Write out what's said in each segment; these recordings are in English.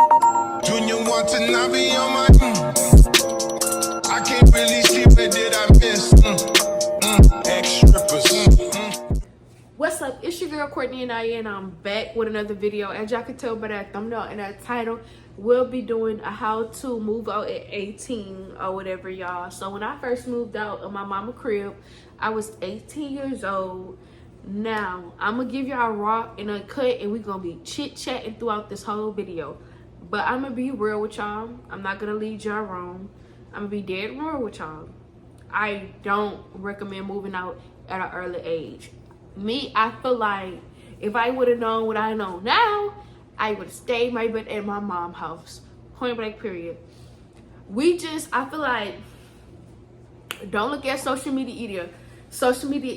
Junior want to not be on my I can't really see what did I miss. Ex-strippers. What's up? It's your girl Courtney and I'm back with another video. As y'all can tell by that thumbnail and that title, we'll be doing a how to move out at 18 or whatever, y'all. So when I first moved out of my mama crib, I was 18 years old. Now I'm gonna give y'all raw and uncut, and we're gonna be chit-chatting throughout this whole video. But I'm gonna be real with y'all. I'm not gonna lead y'all wrong. I'm gonna be dead real with y'all. I don't recommend moving out at an early age. Me, I feel like if I would have known what I know now, I would have stayed my butt at my mom's house. Point blank, period. I feel like, don't look at social media either. Social media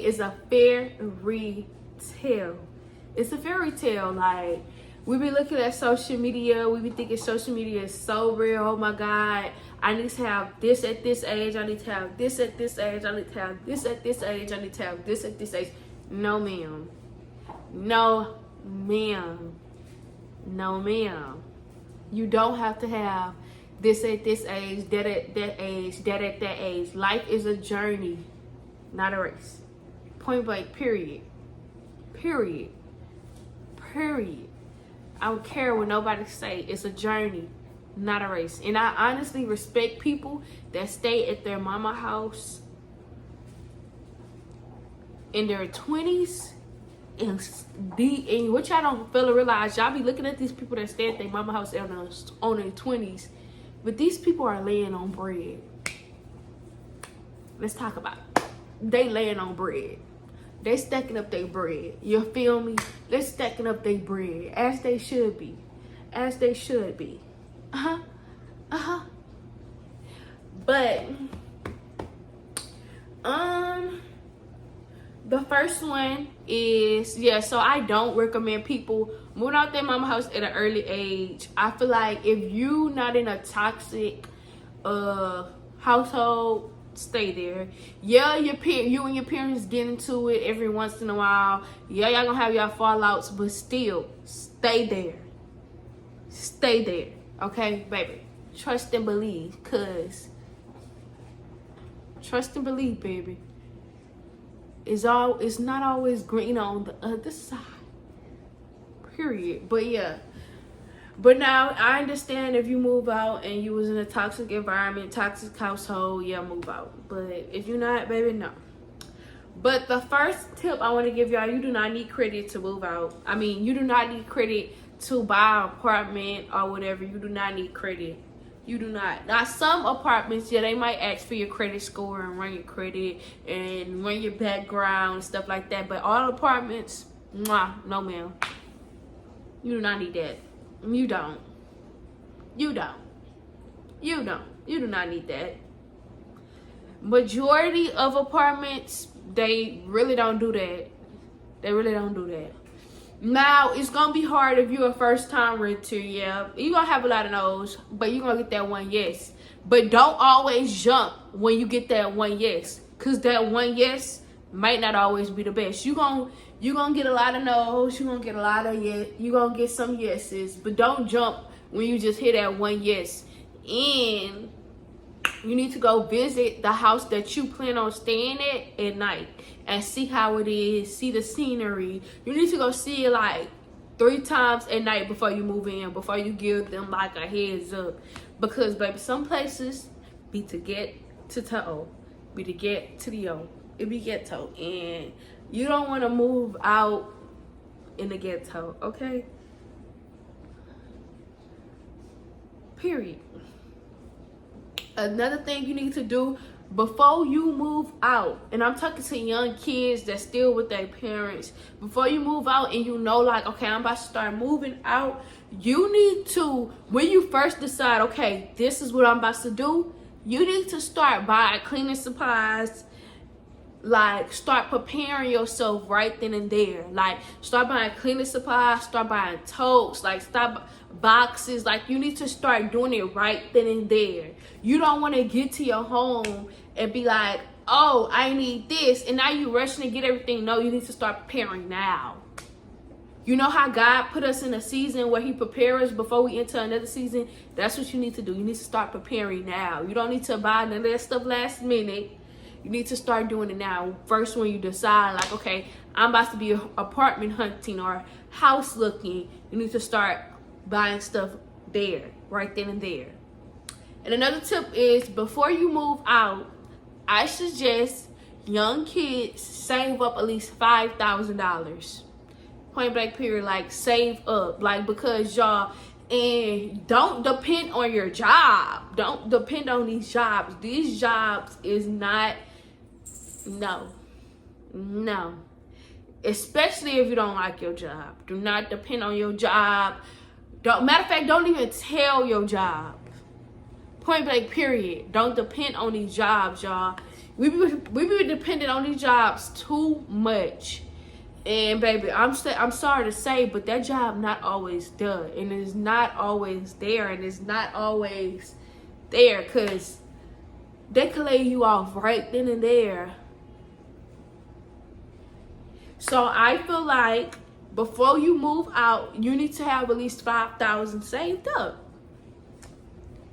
is a fairy tale. It's a fairy tale. Like, we be looking at social media, we be thinking social media is so real. Oh my God, I need to have this at this age, I need to have this at this age, I need to have this at this age, I need to have this at this age. No ma'am. No ma'am. No ma'am. You don't have to have this at this age, that at that age, that at that age. Life is a journey, not a race. Point blank, period. Period. Period. I don't care what nobody say. It's a journey, not a race. And I honestly respect people that stay at their mama house in their 20s and what y'all don't feel or realize. Y'all be looking at these people that stay at their mama house on their 20s, but these people are laying on bread. Let's talk about it. They laying on bread. They stacking up their bread. You feel me? They're stacking up their bread as they should be. As they should be. But the first one is, so I don't recommend people moving out their mama house at an early age. I feel like if you not in a toxic household, stay there. Yeah, you and your parents get into it every once in a while. Yeah, y'all gonna have y'all fallouts, but still, stay there. Stay there, okay, baby? Trust and believe, trust and believe, baby. It's not always green on the other side. Period. But yeah. But now, I understand if you move out and you was in a toxic environment, toxic household, yeah, move out. But if you're not, baby, no. But the first tip I want to give y'all, you do not need credit to move out. I mean, you do not need credit to buy an apartment or whatever. You do not need credit. You do not. Now, some apartments, yeah, they might ask for your credit score and run your credit and run your background and stuff like that. But all apartments, no, ma'am. You do not need that. You don't. You do not need that. Majority of apartments, they really don't do that. Now, it's gonna be hard if you're a first time renter. Yeah, you're gonna have a lot of no's, but you're gonna get that one yes. But don't always jump when you get that one yes, because that one yes might not always be the best. You're gonna get a lot of no's, you're gonna get a lot of yes, you're gonna get some yeses, but don't jump when you just hit that one yes. And you need to go visit the house that you plan on staying at night and see how it is, see the scenery. You need to go see it like 3 times at night before you move in, before you give them like a heads up. Because, baby, some places be to get to toe, be to get to the O. It be ghetto, and you don't want to move out in the ghetto, okay? Period. Another thing you need to do before you move out, and I'm talking to young kids that's still with their parents, before you move out and you know, like, okay, I'm about to start moving out, you need to, when you first decide, okay, this is what I'm about to do, you need to start buying cleaning supplies. Like, start preparing yourself right then and there. Like, start buying cleaning supplies, start buying totes, like, stop boxes. Like, you need to start doing it right then and there. You don't want to get to your home and be like, oh, I need this, and now you rushing to get everything. No, you need to start preparing now. You know how God put us in a season where he prepares us before we enter another season? That's what you need to do. You need to start preparing now. You don't need to buy none of that stuff last minute. You need to start doing it now. First, when you decide, like, okay, I'm about to be apartment hunting or house looking, you need to start buying stuff there, right then and there. And another tip is, before you move out, I suggest young kids save up at least $5,000. Point blank period. Like, save up, like, because y'all, and don't depend on your job. Don't depend on these jobs. These jobs is not, no, especially if you don't like your job. Do not depend on your job. Matter of fact, don't even tell your job. Point blank period. Don't depend on these jobs, y'all. We be dependent on these jobs too much. And baby, I'm sorry to say, but that job not always done, and it's not always there, and it's not always there, because they can lay you off right then and there. So I feel like before you move out, you need to have at least $5,000 saved up.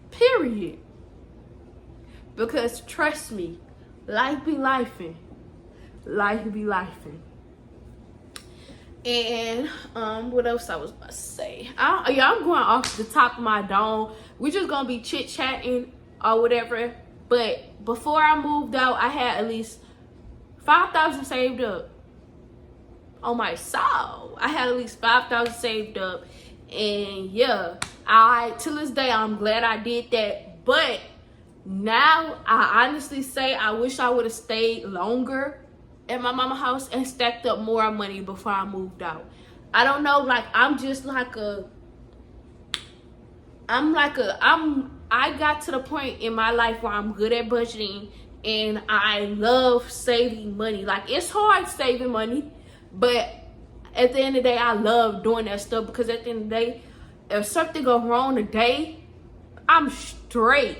Period. Because trust me, life be lifing. Life be lifing. And what else I was about to say? I'm going off the top of my dome. We just gonna be chit chatting or whatever. But before I moved out, I had at least $5,000 saved up on my soul. I had at least $5,000 saved up, and yeah, till this day I'm glad I did that. But now I honestly say I wish I would have stayed longer at my mama's house and stacked up more money before I moved out. I don't know, like, I got to the point in my life where I'm good at budgeting, and I love saving money. Like, it's hard saving money, but at the end of the day, I love doing that stuff, because at the end of the day, if something goes wrong today, I'm straight.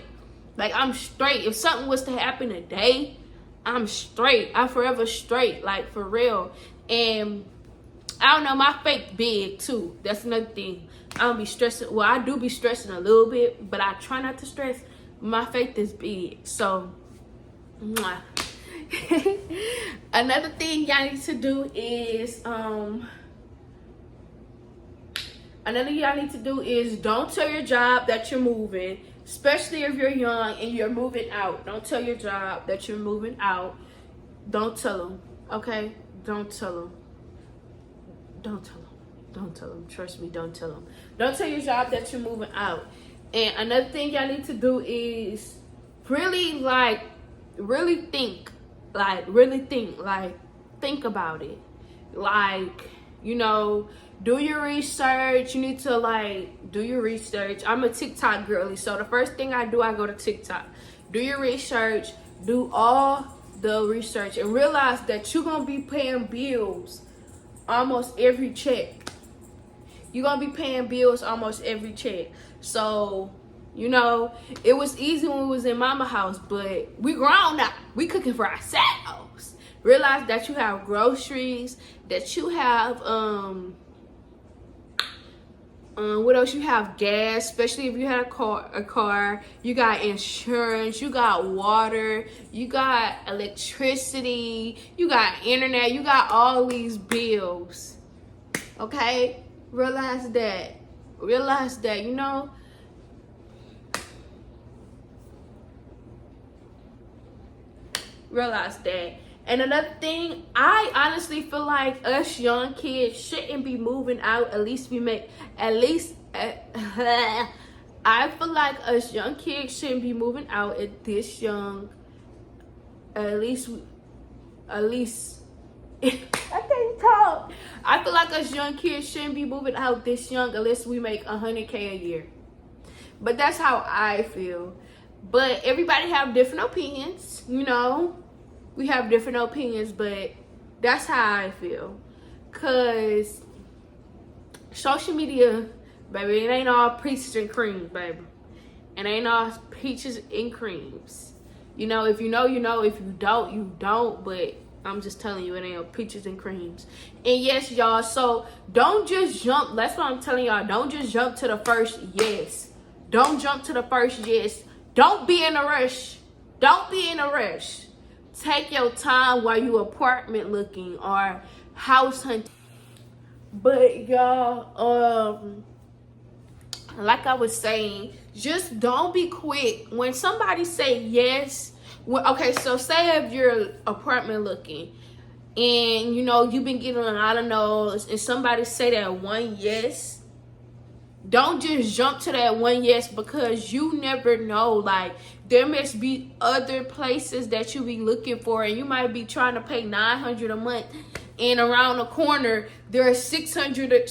Like, I'm straight. If something was to happen today, I'm straight. I'm forever straight, like, for real. And I don't know, my faith big too. That's another thing. I don't be stressing. Well, I do be stressing a little bit, but I try not to stress. My faith is big. So, mwah. Another thing y'all need to do is don't tell your job that you're moving, especially if you're young and you're moving out. Don't tell your job that you're moving out. Don't tell them, okay? Don't tell them. Don't tell them. Don't tell them. Trust me, don't tell them. Don't tell your job that you're moving out. And another thing y'all need to do is really think. Think about it. Like, you know, do your research. You need to, do your research. I'm a TikTok girly, so the first thing I do, I go to TikTok. Do your research. Do all the research, and realize that you're going to be paying bills almost every check. You're going to be paying bills almost every check. So, you know, it was easy when we was in mama house, but we grown now. We cooking for ourselves. Realize that you have groceries, that you have, what else? You have gas, especially if you had a car. You got insurance, you got water, you got electricity, you got internet, you got all these bills. Okay? Realize that, you know. Realize that. And another thing, I honestly feel like us young kids shouldn't be moving out. I feel like us young kids shouldn't be moving out at this young. At least I can't talk. I feel like us young kids shouldn't be moving out this young unless we make $100K a year. But that's how I feel. But everybody have different opinions, you know. We have different opinions, but that's how I feel. Because social media, baby, it ain't all peaches and creams, baby. It ain't all peaches and creams. You know, if you know, you know. If you don't, you don't. But I'm just telling you, it ain't peaches and creams. And yes, y'all, so don't just jump. That's what I'm telling y'all. Don't just jump to the first yes. Don't jump to the first yes. Don't be in a rush. Don't be in a rush. Take your time while you apartment looking or house hunting. But y'all, like I was saying, just don't be quick. When somebody say yes, okay, so say if you're apartment looking and you know you've been getting a lot of no's and somebody say that one yes, don't just jump to that one yes, because you never know. Like, there must be other places that you be looking for, and you might be trying to pay $900 a month, and around the corner there are 600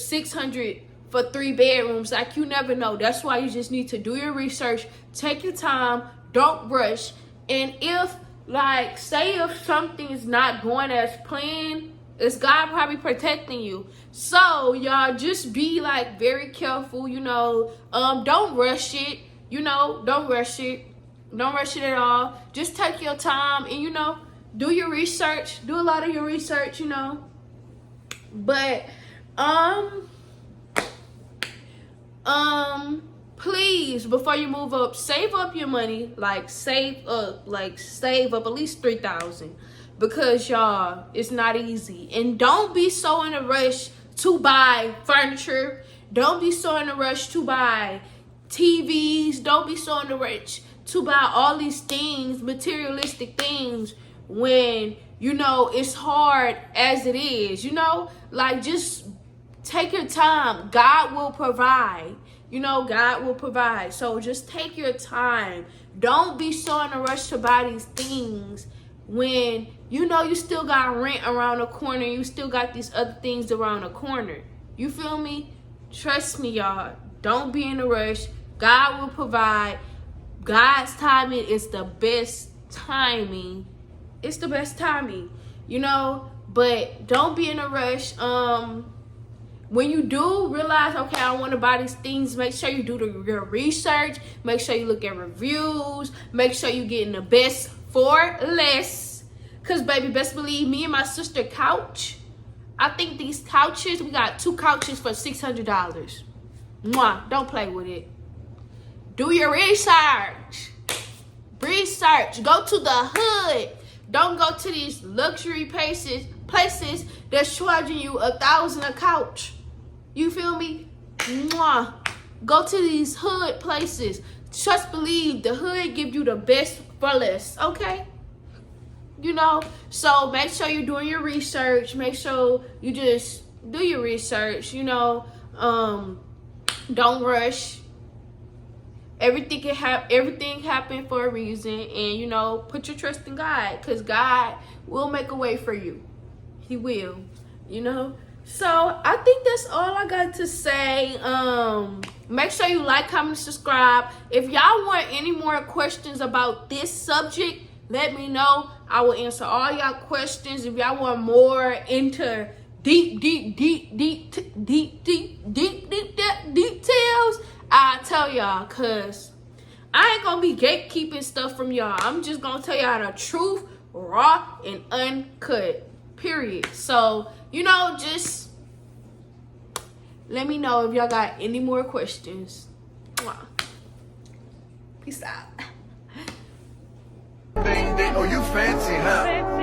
for 3 bedrooms. Like, you never know. That's why you just need to do your research, take your time, don't rush. And if, like, say if something is not going as planned, it's God probably protecting you. So y'all just be like very careful, you know. Don't rush it, you know. Don't rush it at all. Just take your time and, you know, do your research, do a lot of your research, you know. But please, before you move up, save up your money. Like, save up at least $3,000, because y'all, it's not easy. And don't be so in a rush to buy furniture. Don't be so in a rush to buy TVs. Don't be so in a rush to buy all these things, materialistic things, when, you know, it's hard as it is, you know. Like, just take your time. God will provide. You know, God will provide. So just take your time. Don't be so in a rush to buy these things when, you know, you still got rent around the corner. You still got these other things around the corner. You feel me? Trust me, y'all. Don't be in a rush. God will provide. God's timing is the best timing. It's the best timing, you know. But don't be in a rush. When you do realize, okay, I want to buy these things, make sure you do your research. Make sure you look at reviews. Make sure you're getting the best for less. Because, baby, best believe, me and my sister couch, I think these couches, we got 2 couches for $600. Mwah, don't play with it. Do your research. Research. Go to the hood. Don't go to these luxury places that's charging you $1,000 a couch. You feel me? Mwah. Go to these hood places. Just believe the hood give you the best for less, okay? You know, so make sure you're doing your research. Make sure you just do your research, you know. Don't rush. Everything happened for a reason, and, you know, put your trust in God, because God will make a way for you. He will, you know. So I think that's all I got to say. Make sure you like, comment, subscribe. If y'all want any more questions about this subject, let me know. I will answer all y'all questions. If y'all want more into deep details, I'll tell y'all, because I ain't gonna be gatekeeping stuff from y'all. I'm just gonna tell y'all the truth, raw and uncut, period. So, you know, just let me know if y'all got any more questions. Peace out. Oh, you fancy, huh?